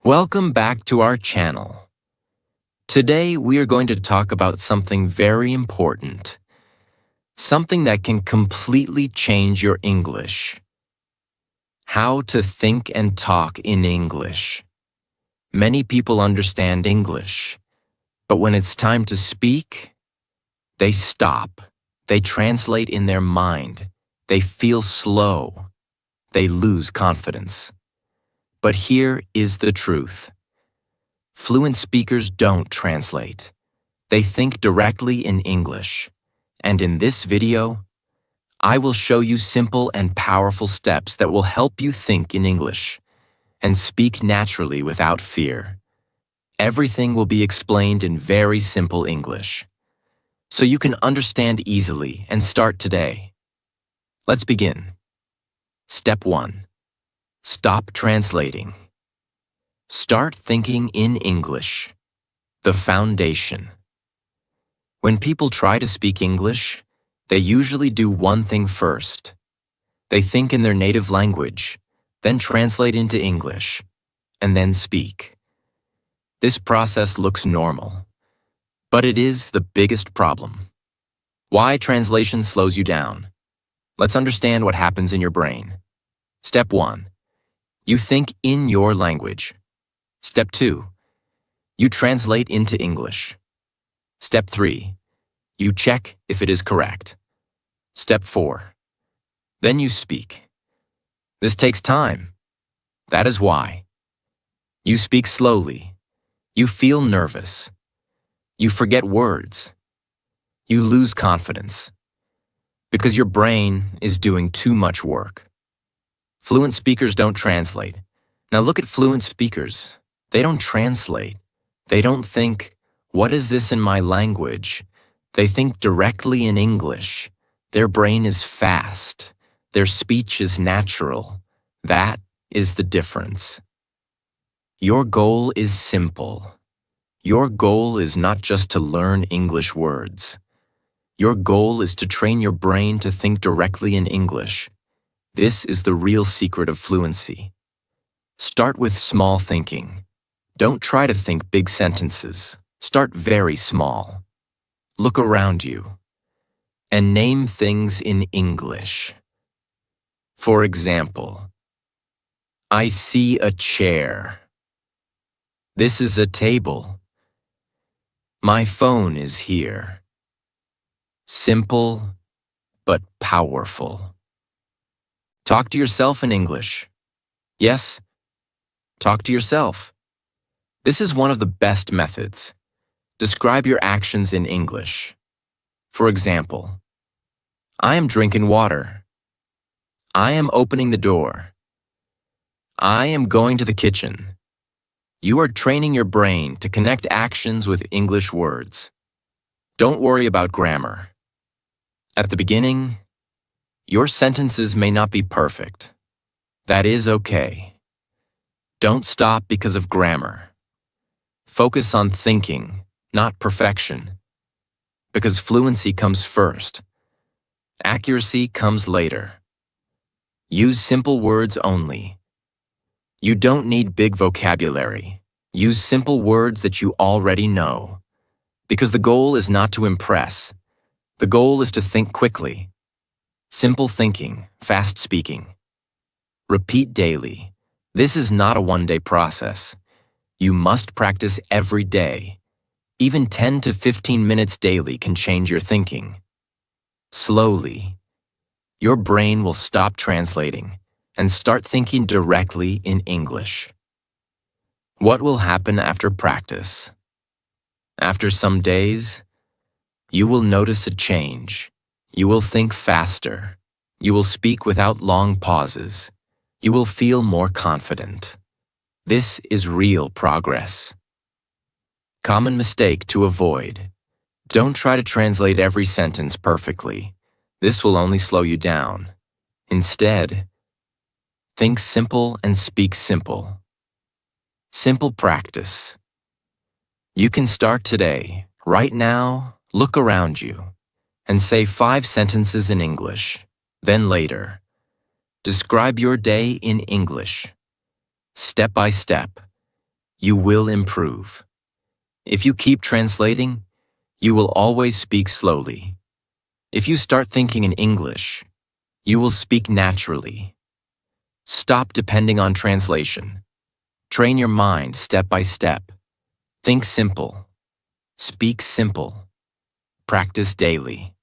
Welcome back to our channel. Today we are going to talk about something very important, something that can completely change your English. How to think and talk in English. Many people understand English, but when it's time to speak, they stop. They translate in their mind. They feel slow. They lose confidence. But here is the truth. Fluent speakers don't translate. They think directly in English. And in this video, I will show you simple and powerful steps that will help you think in English and speak naturally without fear. Everything will be explained in very simple English, so you can understand easily and start today. Let's begin. Step 1. Stop translating. Start thinking in English. The foundation. When people try to speak English, they usually do one thing first. They think in their native language, then translate into English, and then speak. This process looks normal, but it is the biggest problem. Why translation slows you down? Let's understand what happens in your brain. Step 1. You think in your language. Step 2. You translate into English. Step 3. You check if it is correct. Step 4. Then you speak. This takes time. That is why. You speak slowly. You feel nervous. You forget words. You lose confidence. Because your brain is doing too much work. Fluent speakers don't translate. Now look at fluent speakers. They don't translate. They don't think, what is this in my language? They think directly in English. Their brain is fast. Their speech is natural. That is the difference. Your goal is simple. Your goal is not just to learn English words. Your goal is to train your brain to think directly in English. This is the real secret of fluency. Start with small thinking. Don't try to think big sentences. Start very small. Look around you and name things in English. For example, I see a chair. This is a table. My phone is here. Simple, but powerful. Talk to yourself in English. Yes, talk to yourself. This is one of the best methods. Describe your actions in English. For example, I am drinking water. I am opening the door. I am going to the kitchen. You are training your brain to connect actions with English words. Don't worry about grammar. At the beginning, your sentences may not be perfect. That is okay. Don't stop because of grammar. Focus on thinking, not perfection. Because fluency comes first. Accuracy comes later. Use simple words only. You don't need big vocabulary. Use simple words that you already know. Because the goal is not to impress. The goal is to think quickly. Simple thinking, fast speaking. Repeat daily. This is not a one-day process. You must practice every day. Even 10 to 15 minutes daily can change your thinking. Slowly, your brain will stop translating and start thinking directly in English. What will happen after practice? After some days, you will notice a change. You will think faster. You will speak without long pauses. You will feel more confident. This is real progress. Common mistake to avoid. Don't try to translate every sentence perfectly. This will only slow you down. Instead, think simple and speak simple. Simple practice. You can start today. Right now, look around you and say 5 sentences in English. Then later, describe your day in English. Step by step, you will improve. If you keep translating, you will always speak slowly. If you start thinking in English, you will speak naturally. Stop depending on translation. Train your mind step by step. Think simple. Speak simple. Practice daily.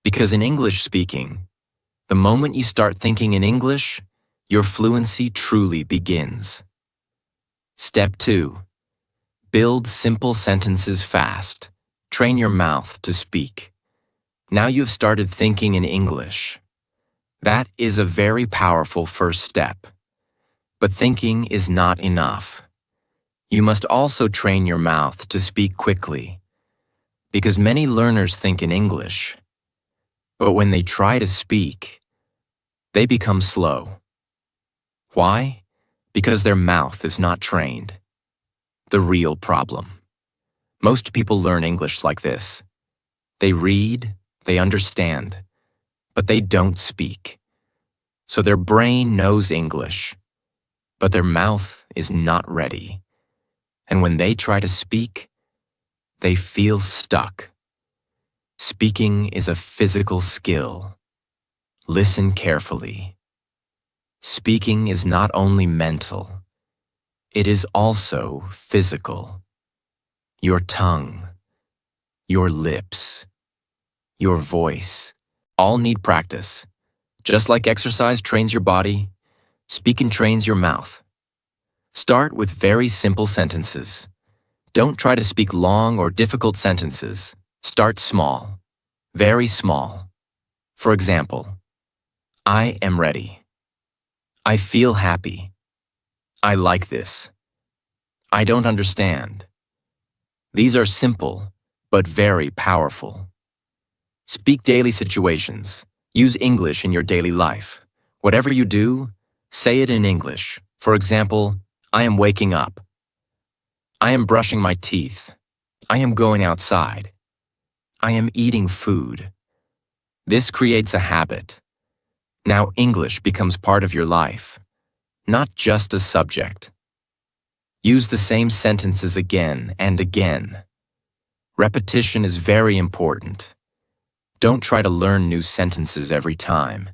Because in English speaking, the moment you start thinking in English, your fluency truly begins. Step 2. Build simple sentences fast. Train your mouth to speak. Now you've started thinking in English. That is a very powerful first step. But thinking is not enough. You must also train your mouth to speak quickly. Because many learners think in English, but when they try to speak, they become slow. Why? Because their mouth is not trained. The real problem. Most people learn English like this. They read, they understand, but they don't speak. So their brain knows English, but their mouth is not ready. And when they try to speak, they feel stuck. Speaking is a physical skill. Listen carefully. Speaking is not only mental, it is also physical. Your tongue, your lips, your voice, all need practice. Just like exercise trains your body, speaking trains your mouth. Start with very simple sentences. Don't try to speak long or difficult sentences. Start small, very small. For example, I am ready. I feel happy. I like this. I don't understand. These are simple, but very powerful. Speak daily situations. Use English in your daily life. Whatever you do, say it in English. For example, I am waking up. I am brushing my teeth. I am going outside. I am eating food. This creates a habit. Now English becomes part of your life, not just a subject. Use the same sentences again and again. Repetition is very important. Don't try to learn new sentences every time.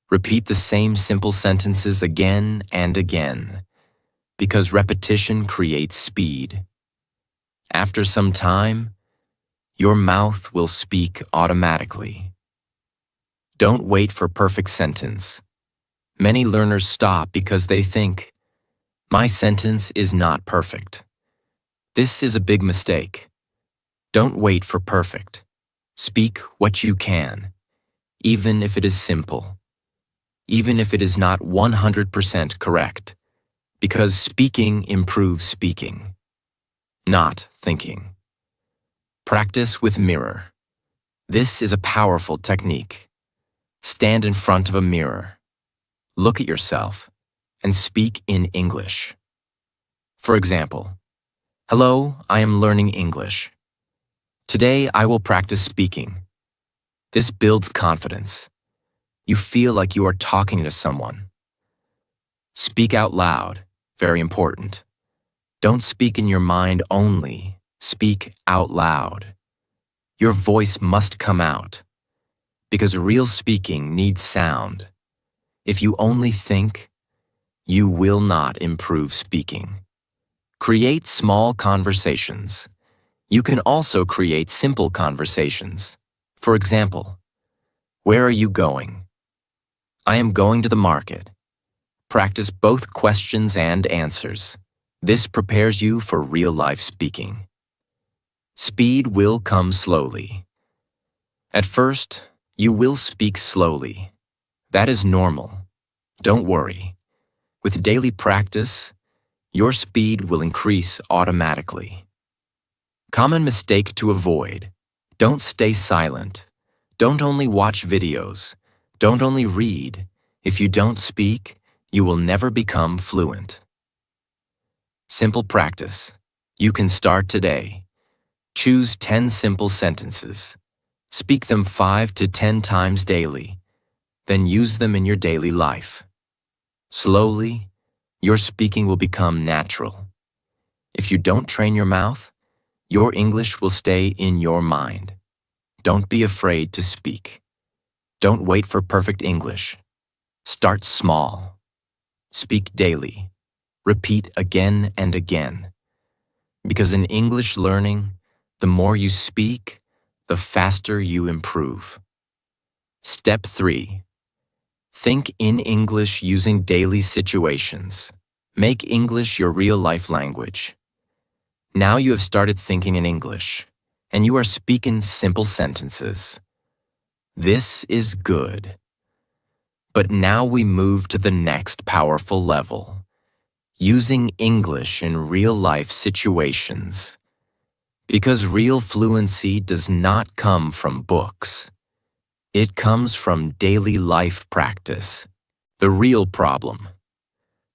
Repeat the same simple sentences again and again, because repetition creates speed. After some time, your mouth will speak automatically. Don't wait for perfect sentence. Many learners stop because they think, my sentence is not perfect. This is a big mistake. Don't wait for perfect. Speak what you can, even if it is simple, even if it is not 100% correct, because speaking improves speaking, not thinking. Practice with mirror. This is a powerful technique. Stand in front of a mirror. Look at yourself and speak in English. For example, hello, I am learning English. Today I will practice speaking. This builds confidence. You feel like you are talking to someone. Speak out loud, very important. Don't speak in your mind only. Speak out loud. Your voice must come out, because real speaking needs sound. If you only think, you will not improve speaking. Create small conversations. You can also create simple conversations. For example, where are you going? I am going to the market. Practice both questions and answers. This prepares you for real-life speaking. Speed will come slowly. At first, you will speak slowly. That is normal. Don't worry. With daily practice, your speed will increase automatically. Common mistake to avoid. Don't stay silent. Don't only watch videos. Don't only read. If you don't speak, you will never become fluent. Simple practice. You can start today. Choose 10 simple sentences. Speak them 5 to 10 times daily. Then use them in your daily life. Slowly, your speaking will become natural. If you don't train your mouth, your English will stay in your mind. Don't be afraid to speak. Don't wait for perfect English. Start small. Speak daily. Repeat again and again. Because in English learning, the more you speak, the faster you improve. Step 3. Think in English using daily situations. Make English your real-life language. Now you have started thinking in English, and you are speaking simple sentences. This is good. But now we move to the next powerful level, using English in real-life situations. Because real fluency does not come from books. It comes from daily life practice. The real problem.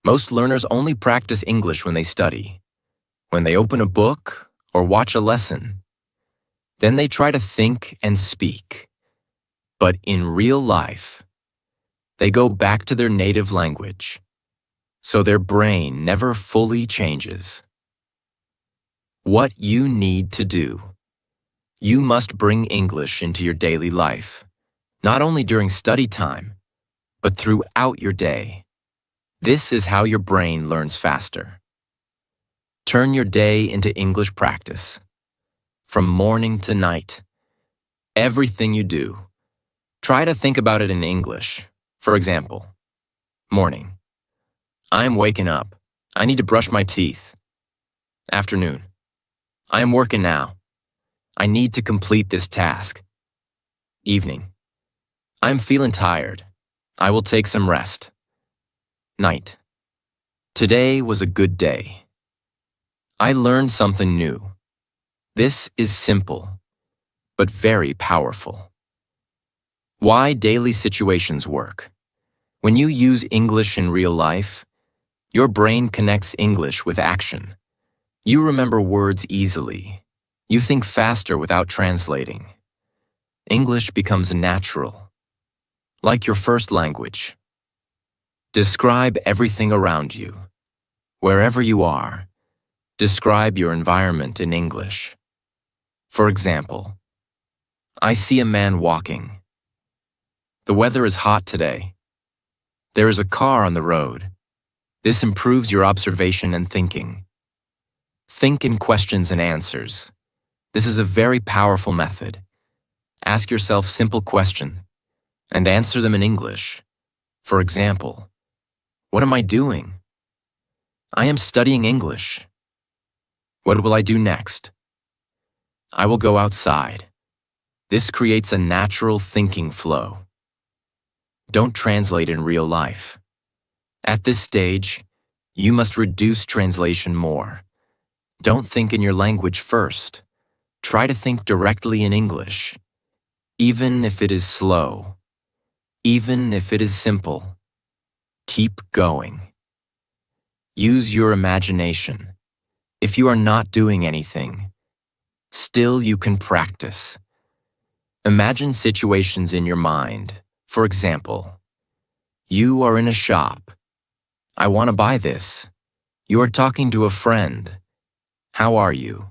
Most learners only practice English when they study, when they open a book or watch a lesson. Then they try to think and speak. But in real life, they go back to their native language, so their brain never fully changes. What you need to do. You must bring English into your daily life, not only during study time, but throughout your day. This is how your brain learns faster. Turn your day into English practice. From morning to night, everything you do, try to think about it in English. For example, morning. I am waking up. I need to brush my teeth. Afternoon. I am working now. I need to complete this task. Evening. I am feeling tired. I will take some rest. Night. Today was a good day. I learned something new. This is simple, but very powerful. Why daily situations work. When you use English in real life, your brain connects English with action. You remember words easily. You think faster without translating. English becomes natural, like your first language. Describe everything around you. Wherever you are, describe your environment in English. For example, I see a man walking. The weather is hot today. There is a car on the road. This improves your observation and thinking. Think in questions and answers. This is a very powerful method. Ask yourself simple questions and answer them in English. For example, what am I doing? I am studying English. What will I do next? I will go outside. This creates a natural thinking flow. Don't translate in real life. At this stage, you must reduce translation more. Don't think in your language first. Try to think directly in English. Even if it is slow. Even if it is simple. Keep going. Use your imagination. If you are not doing anything, still you can practice. Imagine situations in your mind. For example, you are in a shop. I want to buy this. You are talking to a friend. How are you?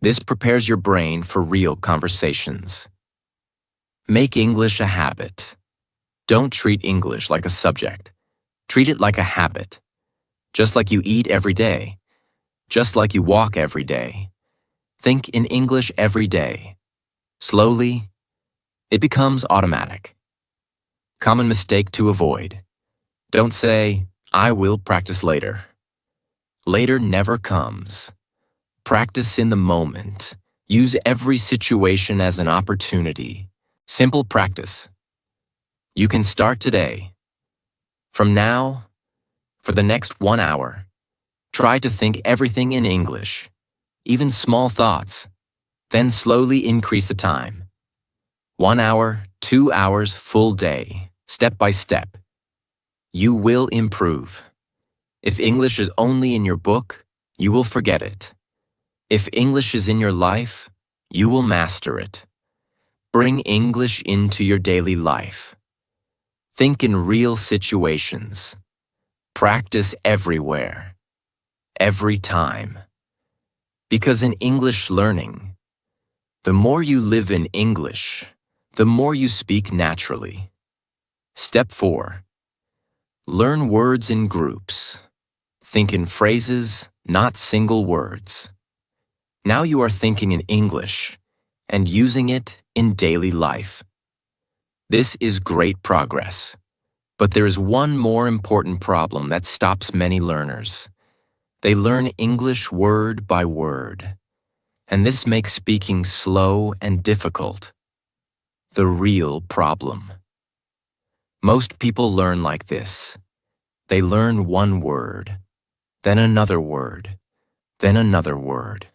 This prepares your brain for real conversations. Make English a habit. Don't treat English like a subject. Treat it like a habit. Just like you eat every day. Just like you walk every day. Think in English every day. Slowly, it becomes automatic. Common mistake to avoid. Don't say, I will practice later. Later never comes. Practice in the moment. Use every situation as an opportunity. Simple practice. You can start today. From now, for the next 1 hour, try to think everything in English, even small thoughts. Then slowly increase the time. 1 hour, 2 hours, full day. Step by step. You will improve. If English is only in your book, you will forget it. If English is in your life, you will master it. Bring English into your daily life. Think in real situations. Practice everywhere. Every time. Because in English learning, the more you live in English, the more you speak naturally. Step 4. Learn words in groups. Think in phrases, not single words. Now you are thinking in English and using it in daily life. This is great progress. But there is one more important problem that stops many learners. They learn English word by word, and this makes speaking slow and difficult. The real problem. Most people learn like this. They learn one word, then another word, then another word.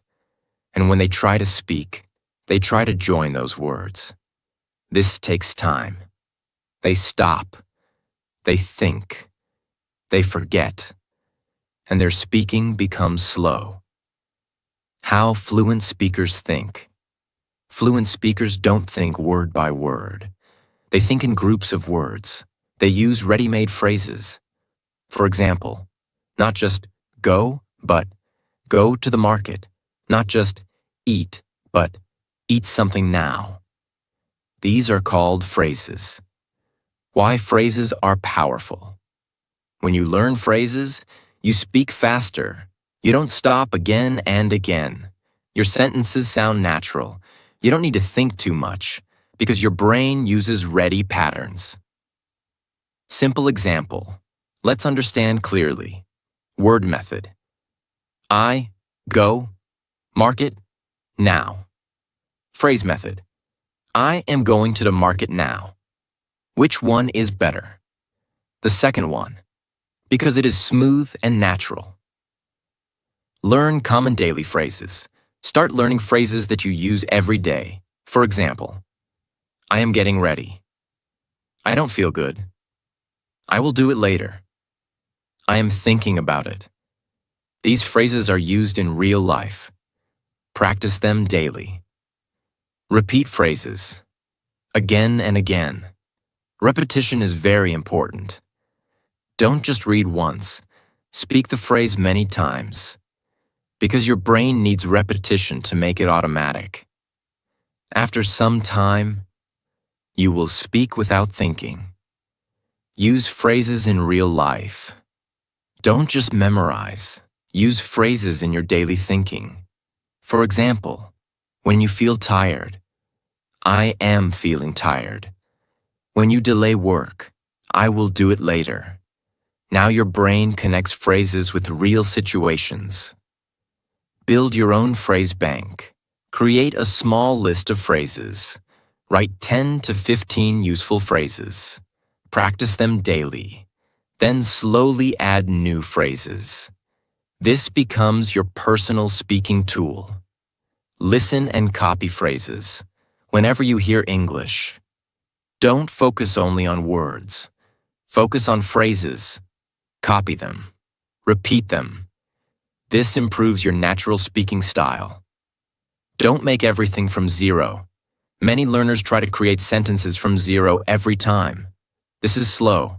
And when they try to speak, they try to join those words. This takes time. They stop. They think. They forget. And their speaking becomes slow. How fluent speakers think. Fluent speakers don't think word by word. They think in groups of words. They use ready-made phrases. For example, not just go, but go to the market. Not just eat, but eat something now. These are called phrases. Why phrases are powerful. When you learn phrases, you speak faster. You don't stop again and again. Your sentences sound natural. You don't need to think too much because your brain uses ready patterns. Simple example. Let's understand clearly. Word method. I, go, market, now. Phrase method. I am going to the market now. Which one is better? The second one, because it is smooth and natural. Learn common daily phrases. Start learning phrases that you use every day. For example, I am getting ready. I don't feel good. I will do it later. I am thinking about it. These phrases are used in real life. Practice them daily. Repeat phrases. Again and again. Repetition is very important. Don't just read once. Speak the phrase many times. Because your brain needs repetition to make it automatic. After some time, you will speak without thinking. Use phrases in real life. Don't just memorize. Use phrases in your daily thinking. For example, when you feel tired, I am feeling tired. When you delay work, I will do it later. Now your brain connects phrases with real situations. Build your own phrase bank. Create a small list of phrases. Write 10 to 15 useful phrases. Practice them daily. Then slowly add new phrases. This becomes your personal speaking tool. Listen and copy phrases. Whenever you hear English, don't focus only on words. Focus on phrases. Copy them. Repeat them. This improves your natural speaking style. Don't make everything from zero. Many learners try to create sentences from zero every time. This is slow.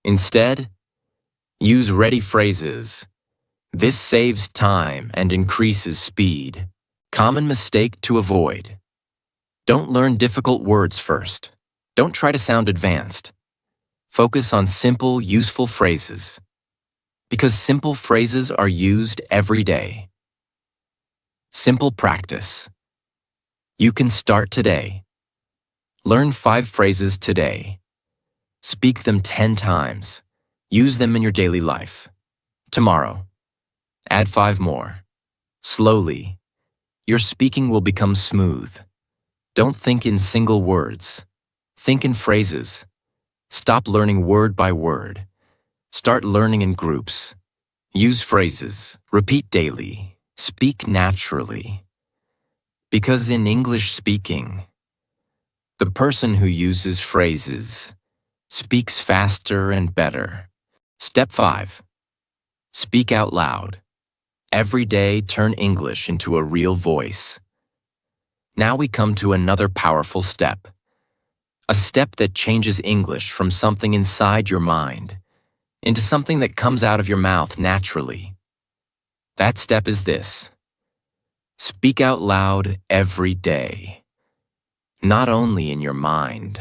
Instead, use ready phrases. This saves time and increases speed. Common mistake to avoid. Don't learn difficult words first. Don't try to sound advanced. Focus on simple, useful phrases. Because simple phrases are used every day. Simple practice. You can start today. Learn 5 phrases today. Speak them 10 times. Use them in your daily life. Tomorrow, add 5 more. Slowly, your speaking will become smooth. Don't think in single words. Think in phrases. Stop learning word by word. Start learning in groups. Use phrases. Repeat daily. Speak naturally. Because in English speaking, the person who uses phrases speaks faster and better. Step 5. Speak out loud. Every day, turn English into a real voice. Now we come to another powerful step. A step that changes English from something inside your mind into something that comes out of your mouth naturally. That step is this. Speak out loud every day. Not only in your mind,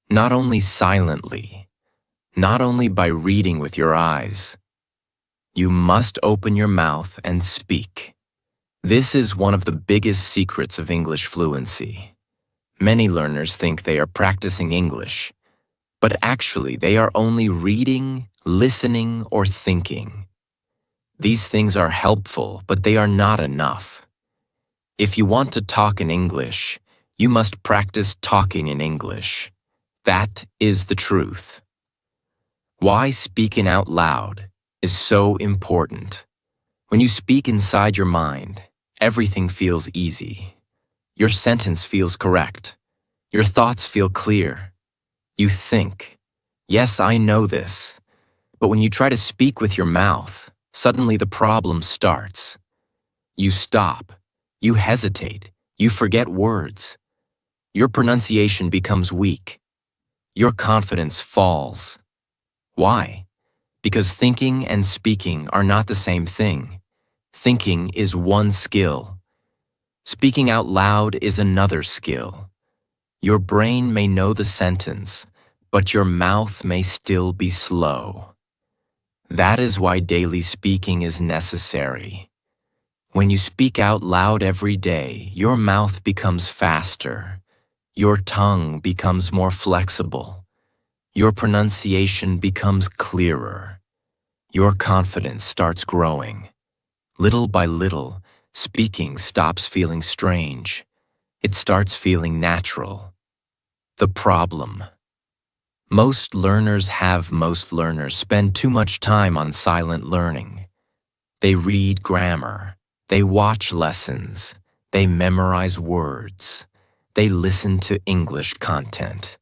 not only silently, not only by reading with your eyes. You must open your mouth and speak. This is one of the biggest secrets of English fluency. Many learners think they are practicing English, but actually they are only reading, listening, or thinking. These things are helpful, but they are not enough. If you want to talk in English, you must practice talking in English. That is the truth. Why speaking out loud is so important. When you speak inside your mind, everything feels easy. Your sentence feels correct. Your thoughts feel clear. You think, yes, I know this. But when you try to speak with your mouth, suddenly the problem starts. You stop. You hesitate. You forget words. Your pronunciation becomes weak. Your confidence falls. Why? Because thinking and speaking are not the same thing. Thinking is one skill. Speaking out loud is another skill. Your brain may know the sentence, but your mouth may still be slow. That is why daily speaking is necessary. When you speak out loud every day, your mouth becomes faster. Your tongue becomes more flexible. Your pronunciation becomes clearer. Your confidence starts growing. Little by little, speaking stops feeling strange. It starts feeling natural. The problem. Most learners spend too much time on silent learning. They read grammar. They watch lessons. They memorize words. They listen to English content.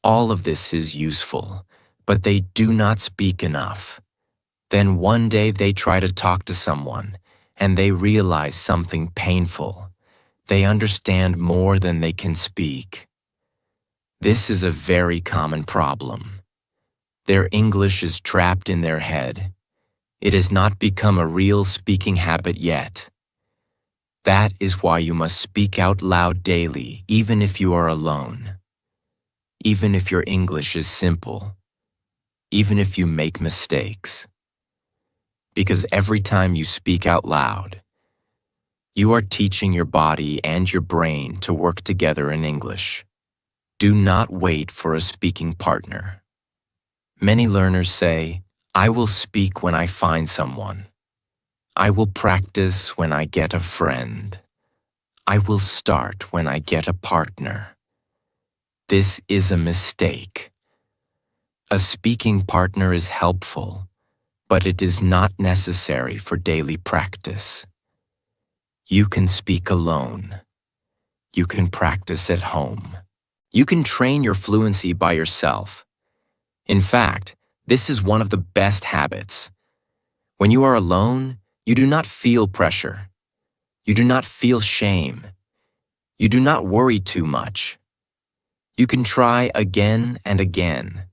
All of this is useful, but they do not speak enough. Then one day they try to talk to someone, and they realize something painful. They understand more than they can speak. This is a very common problem. Their English is trapped in their head. It has not become a real speaking habit yet. That is why you must speak out loud daily, even if you are alone. Even if your English is simple. Even if you make mistakes. Because every time you speak out loud, you are teaching your body and your brain to work together in English. Do not wait for a speaking partner. Many learners say, I will speak when I find someone. I will practice when I get a friend. I will start when I get a partner. This is a mistake. A speaking partner is helpful, but it is not necessary for daily practice. You can speak alone. You can practice at home. You can train your fluency by yourself. In fact, this is one of the best habits. When you are alone, you do not feel pressure. You do not feel shame. You do not worry too much. You can try again and again.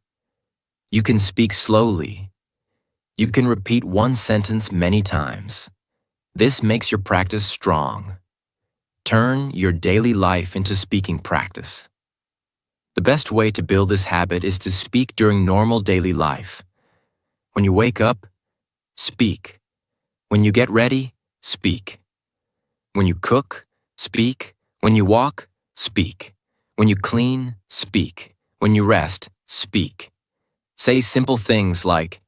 You can speak slowly. You can repeat one sentence many times. This makes your practice strong. Turn your daily life into speaking practice. The best way to build this habit is to speak during normal daily life. When you wake up, speak. When you get ready, speak. When you cook, speak. When you walk, speak. When you clean, speak. When you rest, speak. Say simple things like,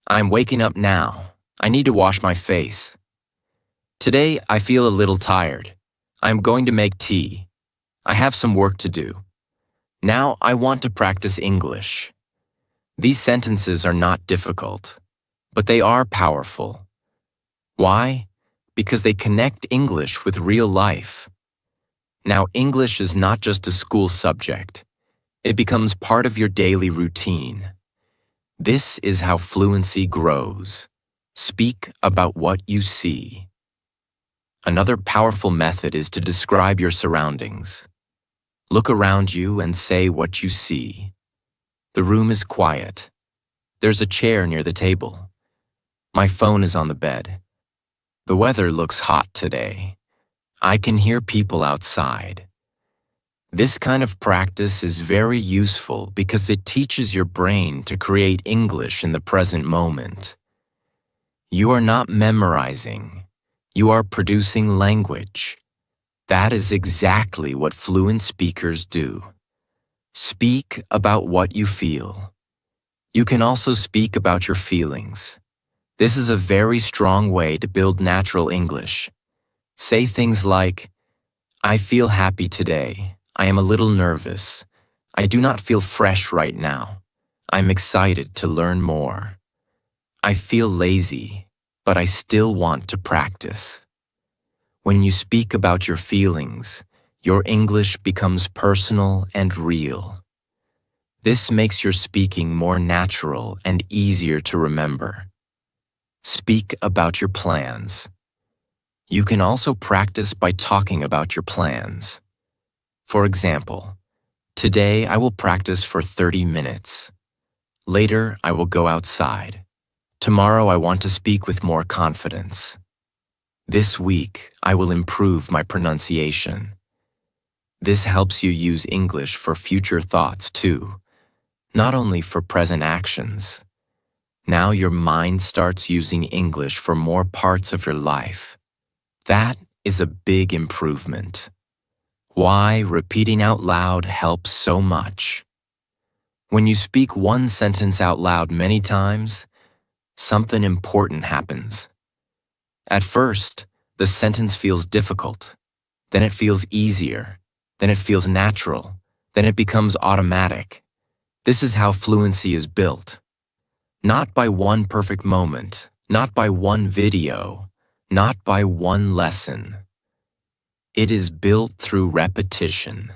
I'm waking up now. I need to wash my face. Today, I feel a little tired. I'm going to make tea. I have some work to do. Now I want to practice English. These sentences are not difficult, but they are powerful. Why? Because they connect English with real life. Now, English is not just a school subject. It becomes part of your daily routine. This is how fluency grows. Speak about what you see. Another powerful method is to describe your surroundings. Look around you and say what you see. The room is quiet. There's a chair near the table. My phone is on the bed. The weather looks hot today. I can hear people outside. This kind of practice is very useful because it teaches your brain to create English in the present moment. You are not memorizing. You are producing language. That is exactly what fluent speakers do. Speak about what you feel. You can also speak about your feelings. This is a very strong way to build natural English. Say things like, I feel happy today. I am a little nervous. I do not feel fresh right now. I'm excited to learn more. I feel lazy, but I still want to practice. When you speak about your feelings, your English becomes personal and real. This makes your speaking more natural and easier to remember. Speak about your plans. You can also practice by talking about your plans. For example, today I will practice for 30 minutes. Later, I will go outside. Tomorrow I want to speak with more confidence. This week, I will improve my pronunciation. This helps you use English for future thoughts too, not only for present actions. Now your mind starts using English for more parts of your life. That is a big improvement. Why repeating out loud helps so much. When you speak one sentence out loud many times, something important happens. At first, the sentence feels difficult. Then it feels easier. Then it feels natural. Then it becomes automatic. This is how fluency is built. Not by one perfect moment, not by one video, not by one lesson. It is built through repetition.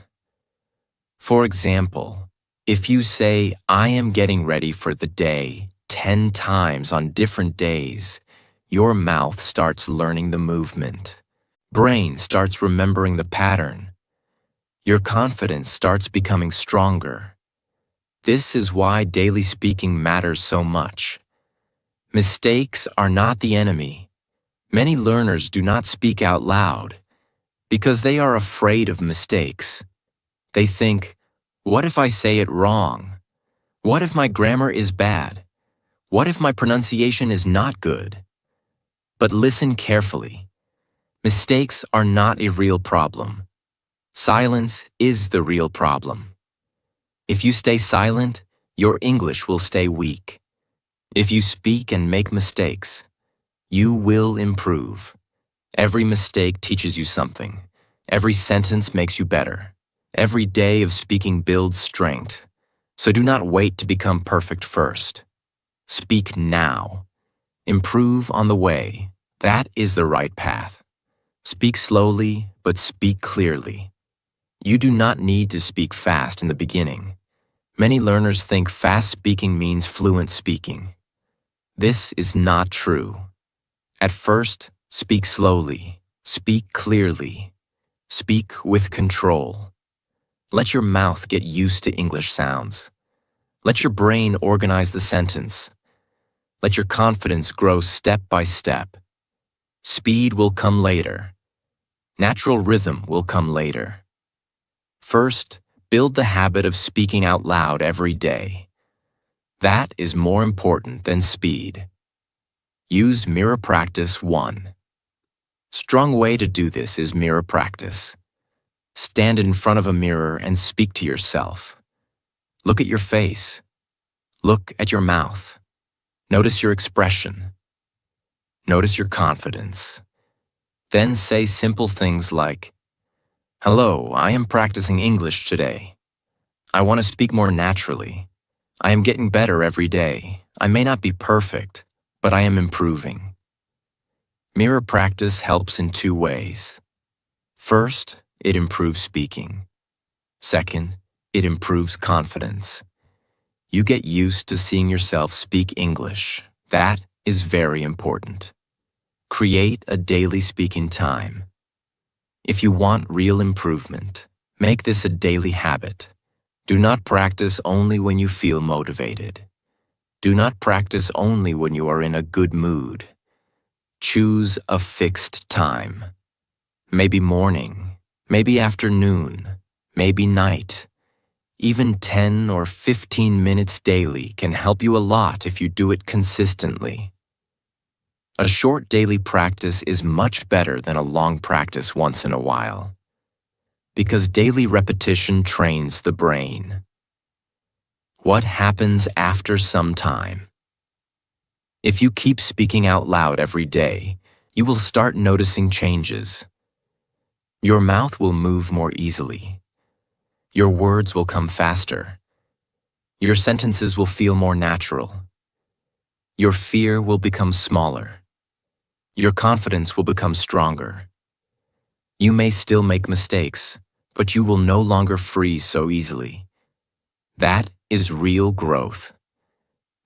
For example, if you say, I am getting ready for the day 10 times on different days, your mouth starts learning the movement. Brain starts remembering the pattern. Your confidence starts becoming stronger. This is why daily speaking matters so much. Mistakes are not the enemy. Many learners do not speak out loud because they are afraid of mistakes. They think, what if I say it wrong? What if my grammar is bad? What if my pronunciation is not good? But listen carefully. Mistakes are not a real problem. Silence is the real problem. If you stay silent, your English will stay weak. If you speak and make mistakes, you will improve. Every mistake teaches you something. Every sentence makes you better. Every day of speaking builds strength. So do not wait to become perfect first. Speak now. Improve on the way. That is the right path. Speak slowly, but speak clearly. You do not need to speak fast in the beginning. Many learners think fast speaking means fluent speaking. This is not true. At first, speak slowly, speak clearly, speak with control. Let your mouth get used to English sounds. Let your brain organize the sentence. Let your confidence grow step by step. Speed will come later. Natural rhythm will come later. First, build the habit of speaking out loud every day. That is more important than speed. Use mirror practice 1. Strong way to do this is mirror practice. Stand in front of a mirror and speak to yourself. Look at your face. Look at your mouth. Notice your expression. Notice your confidence. Then say simple things like, hello, I am practicing English today. I want to speak more naturally. I am getting better every day. I may not be perfect, but I am improving. Mirror practice helps in 2 ways. First, it improves speaking. Second, it improves confidence. You get used to seeing yourself speak English. That is very important. Create a daily speaking time. If you want real improvement, make this a daily habit. Do not practice only when you feel motivated. Do not practice only when you are in a good mood. Choose a fixed time. maybe morning, maybe afternoon, maybe night. Even 10 or 15 minutes daily can help you a lot if you do it consistently. A short daily practice is much better than a long practice once in a while, because daily repetition trains the brain. What happens after some time? If you keep speaking out loud every day, you will start noticing changes. Your mouth will move more easily. Your words will come faster. Your sentences will feel more natural. Your fear will become smaller. Your confidence will become stronger. You may still make mistakes, but you will no longer freeze so easily. That is real growth.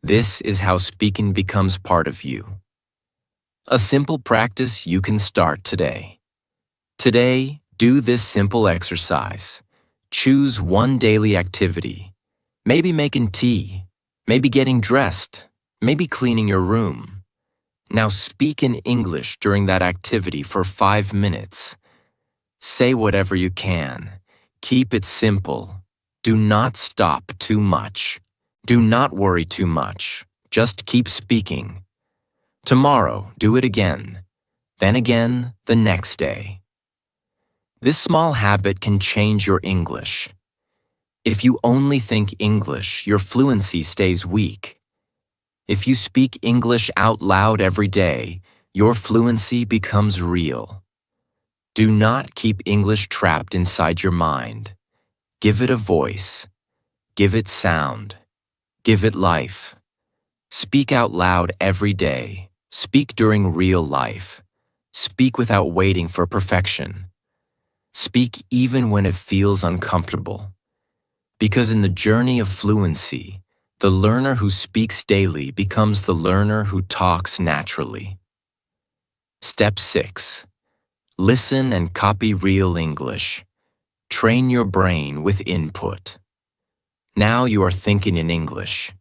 This is how speaking becomes part of you. A simple practice you can start today. Today, do this simple exercise. Choose one daily activity. Maybe making tea, maybe getting dressed, maybe cleaning your room. Now speak in English during that activity for 5 minutes. Say whatever you can. Keep it simple. Do not stop too much. Do not worry too much. Just keep speaking. Tomorrow, do it again. Then again the next day. This small habit can change your English. If you only think English, your fluency stays weak. If you speak English out loud every day, your fluency becomes real. Do not keep English trapped inside your mind. Give it a voice. Give it sound. Give it life. Speak out loud every day. Speak during real life. Speak without waiting for perfection. Speak even when it feels uncomfortable. Because in the journey of fluency, the learner who speaks daily becomes the learner who talks naturally. Step 6. Listen and copy real English. Train your brain with input. Now you are thinking in English.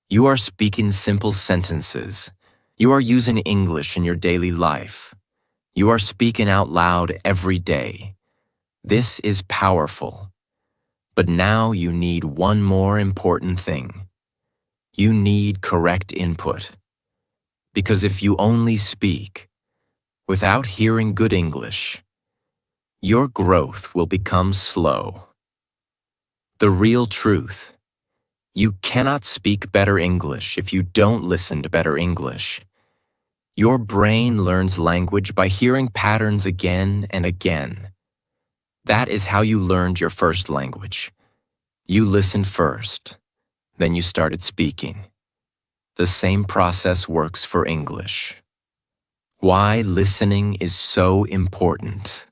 You are speaking simple sentences. You are using English in your daily life. You are speaking out loud every day. This is powerful. But now you need one more important thing. You need correct input. Because if you only speak, without hearing good English, your growth will become slow. The real truth: you cannot speak better English if you don't listen to better English. Your brain learns language by hearing patterns again and again. That is how you learned your first language. You listened first, then you started speaking. The same process works for English. Why listening is so important.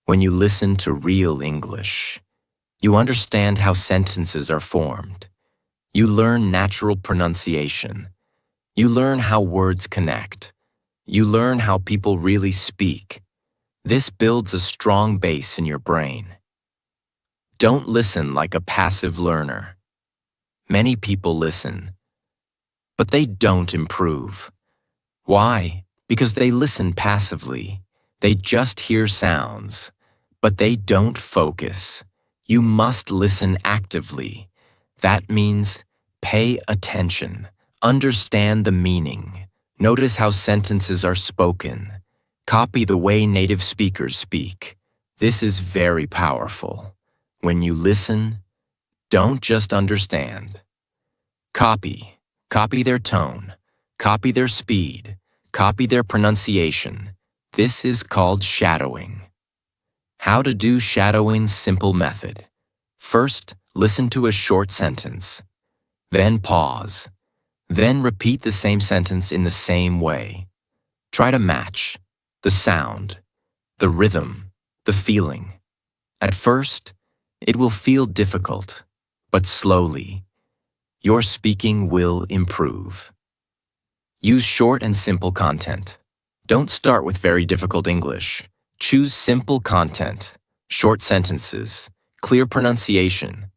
When you listen to real English, you understand how sentences are formed. You learn natural pronunciation. You learn how words connect. You learn how people really speak. This builds a strong base in your brain. Don't listen like a passive learner. Many people listen, but they don't improve. Why? Because they listen passively. They just hear sounds, but they don't focus. You must listen actively. That means pay attention, understand the meaning, notice how sentences are spoken, copy the way native speakers speak. This is very powerful. When you listen, don't just understand. Copy their tone, copy their speed, copy their pronunciation. This is called shadowing. How to do shadowing: simple method. First, listen to a short sentence. Then pause. Then repeat the same sentence in the same way. Try to match the sound, the rhythm, the feeling. At first, it will feel difficult, but slowly, your speaking will improve. Use short and simple content. Don't start with very difficult English. Choose simple content, short sentences, clear pronunciation,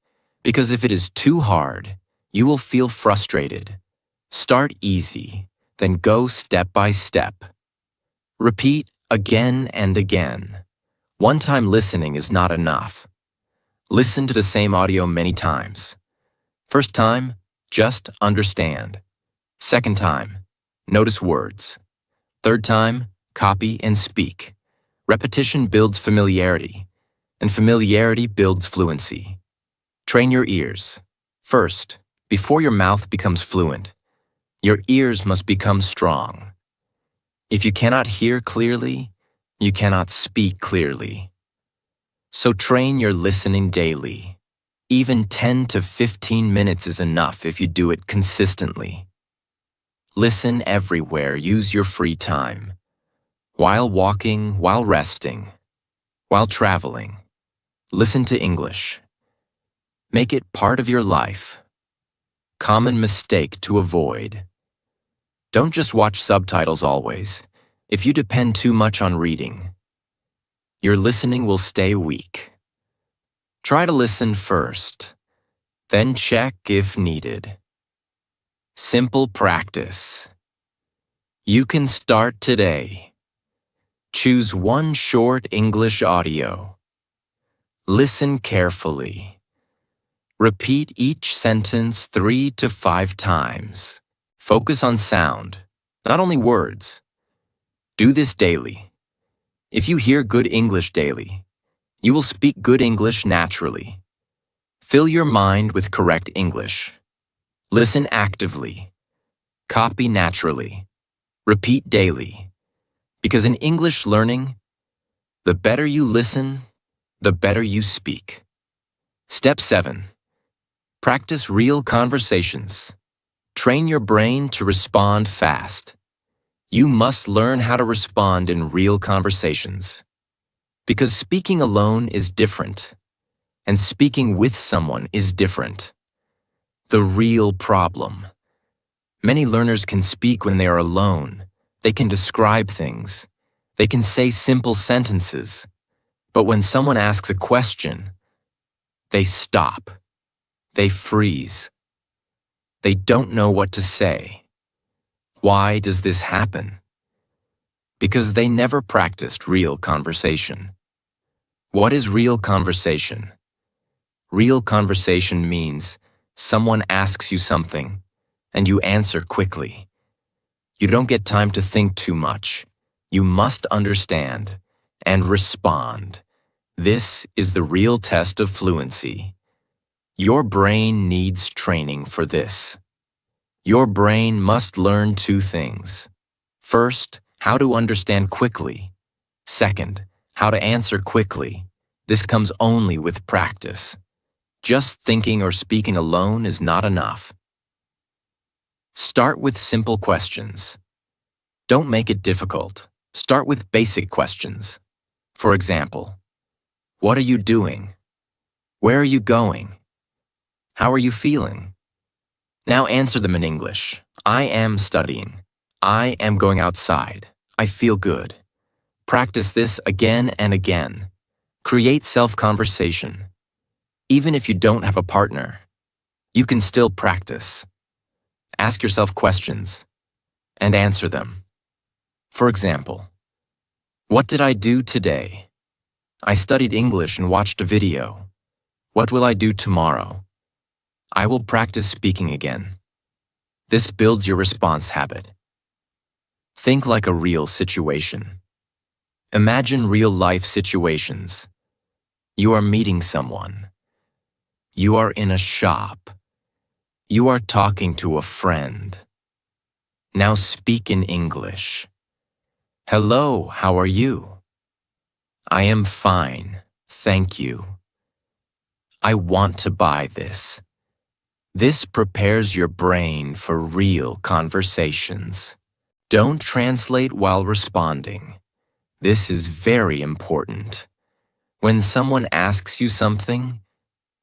because if it is too hard, you will feel frustrated. Start easy, then go step by step. Repeat again and again. One-time listening is not enough. Listen to the same audio many times. First time, just understand. Second time, notice words. Third time, copy and speak. Repetition builds familiarity, and familiarity builds fluency. Train your ears. First, before your mouth becomes fluent, your ears must become strong. If you cannot hear clearly, you cannot speak clearly. So train your listening daily. Even 10 to 15 minutes is enough if you do it consistently. Listen everywhere. Use your free time. While walking, while resting, while traveling. Listen to English. Make it part of your life. Common mistake to avoid. Don't just watch subtitles always. If you depend too much on reading, your listening will stay weak. Try to listen first, then check if needed. Simple practice. You can start today. Choose one short English audio. Listen carefully. Repeat each sentence 3 to 5 times. Focus on sound, not only words. Do this daily. If you hear good English daily, you will speak good English naturally. Fill your mind with correct English. Listen actively. Copy naturally. Repeat daily. Because in English learning, the better you listen, the better you speak. Step 7. Practice real conversations. Train your brain to respond fast. You must learn how to respond in real conversations. Because speaking alone is different, and speaking with someone is different. The real problem. Many learners can speak when they are alone. They can describe things. They can say simple sentences. But when someone asks a question, they stop. They freeze. They don't know what to say. Why does this happen? Because they never practiced real conversation. What is real conversation? Real conversation means someone asks you something and you answer quickly. You don't get time to think too much. You must understand and respond. This is the real test of fluency. Your brain needs training for this. Your brain must learn 2 things. First, how to understand quickly. Second, how to answer quickly. This comes only with practice. Just thinking or speaking alone is not enough. Start with simple questions. Don't make it difficult. Start with basic questions. For example, what are you doing? Where are you going? How are you feeling? Now answer them in English. I am studying. I am going outside. I feel good. Practice this again and again. Create self-conversation. Even if you don't have a partner, you can still practice. Ask yourself questions and answer them. For example, what did I do today? I studied English and watched a video. What will I do tomorrow? I will practice speaking again. This builds your response habit. Think like a real situation. Imagine real-life situations. You are meeting someone. You are in a shop. You are talking to a friend. Now speak in English. Hello, how are you? I am fine, thank you. I want to buy this. This prepares your brain for real conversations. Don't translate while responding. This is very important. When someone asks you something,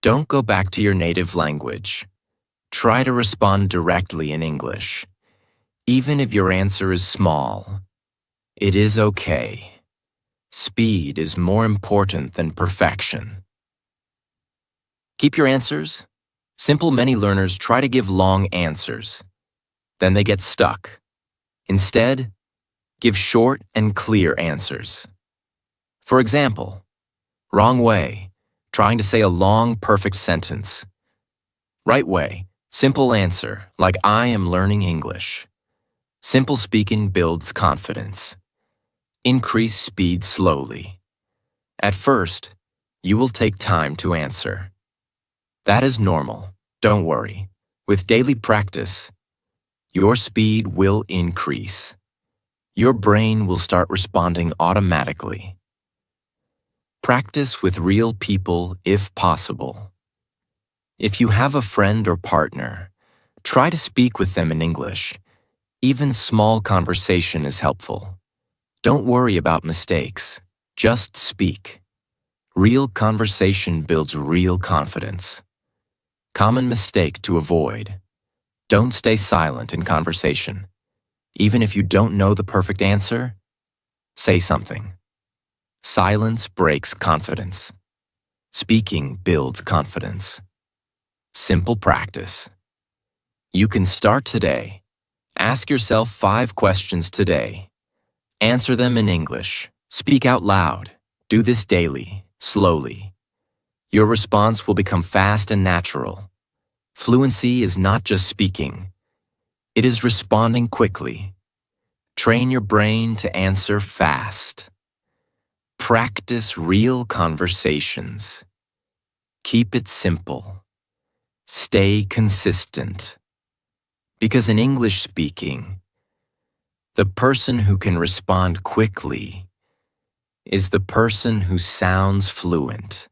don't go back to your native language. Try to respond directly in English. Even if your answer is small, it is okay. Speed is more important than perfection. Keep your answers simple. Many learners try to give long answers. Then they get stuck. Instead, Give short and clear answers. For example, wrong way, trying to say a long, perfect sentence. Right way, simple answer, like I am learning English. Simple speaking builds confidence. Increase speed slowly. At first, you will take time to answer. That is normal, don't worry. With daily practice, your speed will increase. Your brain will start responding automatically. Practice with real people if possible. If you have a friend or partner, try to speak with them in English. Even small conversation is helpful. Don't worry about mistakes. Just speak. Real conversation builds real confidence. Common mistake to avoid. Don't stay silent in conversation. Even if you don't know the perfect answer, say something. Silence breaks confidence. Speaking builds confidence. Simple practice. You can start today. Ask yourself 5 questions today. Answer them in English. Speak out loud. Do this daily, slowly. Your response will become fast and natural. Fluency is not just speaking. It is responding quickly. Train your brain to answer fast. Practice real conversations. Keep it simple. Stay consistent. Because in English speaking, the person who can respond quickly is the person who sounds fluent.